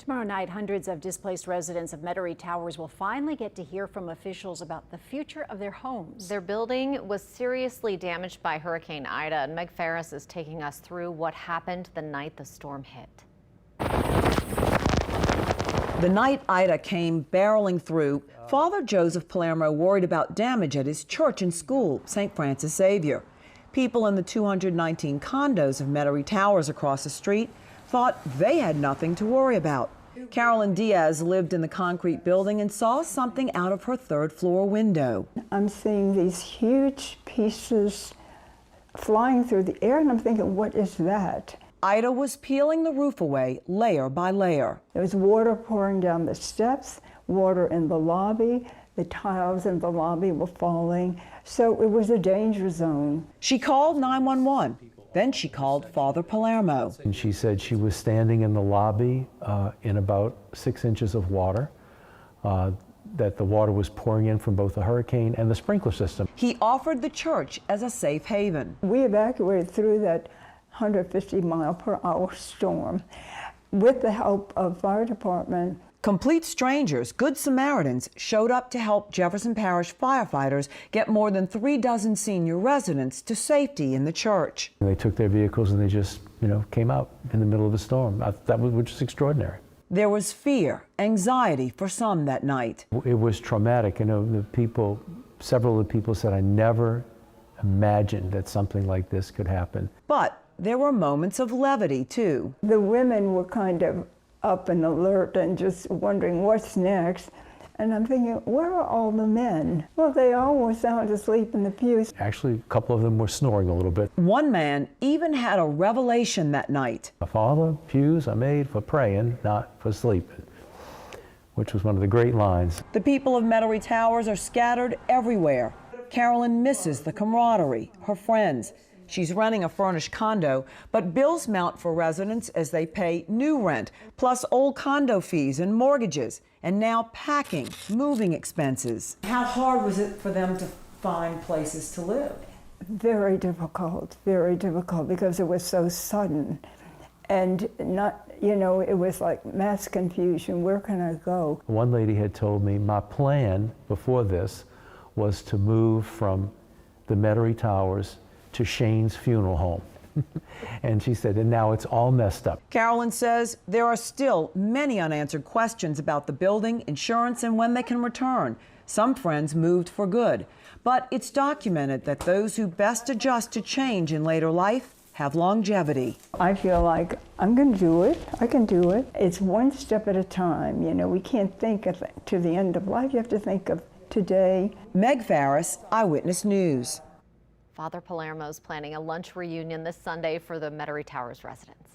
Tomorrow night, hundreds of displaced residents of Metairie Towers will finally get to hear from officials about the future of their homes. Their building was seriously damaged by Hurricane Ida, and Meg Ferris is taking us through what happened the night the storm hit. The night Ida came barreling through, Father Joseph Palermo worried about damage at his church and school, St. Francis Xavier. People in the 219 condos of Metairie Towers across the street thought they had nothing to worry about. Carolyn Diaz lived in the concrete building and saw something out of her third-floor window. I'm seeing these huge pieces flying through the air, and I'm thinking, what is that? Ida was peeling the roof away layer by layer. There was water pouring down the steps, water in the lobby. The tiles in the lobby were falling, so it was a danger zone. She called 911. Then she called Father Palermo. And she said she was standing in the lobby in about 6 inches of water, that the water was pouring in from both the hurricane and the sprinkler system. He offered the church as a safe haven. We evacuated through that 150-mile-per-hour storm with the help of fire department. Complete strangers, Good Samaritans, showed up to help Jefferson Parish firefighters get more than 36 senior residents to safety in the church. They took their vehicles and they just, came out in the middle of the storm. That was which is extraordinary. There was fear, anxiety for some that night. It was traumatic. Several of the people said, I never imagined that something like this could happen. But there were moments of levity, too. The women were kind of up and alert and just wondering what's next. And I'm thinking, where are all the men? Well, they all were sound asleep in the pews. Actually, a couple of them were snoring a little bit. One man even had a revelation that night. Father, pews are made for praying, not for sleeping, which was one of the great lines. The people of Metairie Towers are scattered everywhere. Carolyn misses the camaraderie, her friends. She's renting a furnished condo, but bills mount for residents as they pay new rent, plus old condo fees and mortgages, and now packing, moving expenses. How hard was it for them to find places to live? Very difficult, because it was so sudden. And not, it was like mass confusion. Where can I go? One lady had told me my plan before this was to move from the Metairie Towers to Shane's funeral home. And she said, and now it's all messed up. Carolyn says there are still many unanswered questions about the building, insurance, and when they can return. Some friends moved for good, but it's documented that those who best adjust to change in later life have longevity. I feel like I'm going to do it. I can do it. It's one step at a time. We can't think to the end of life. You have to think of today. Meg Ferris, Eyewitness News. Father Palermo is planning a lunch reunion this Sunday for the Metairie Towers residents.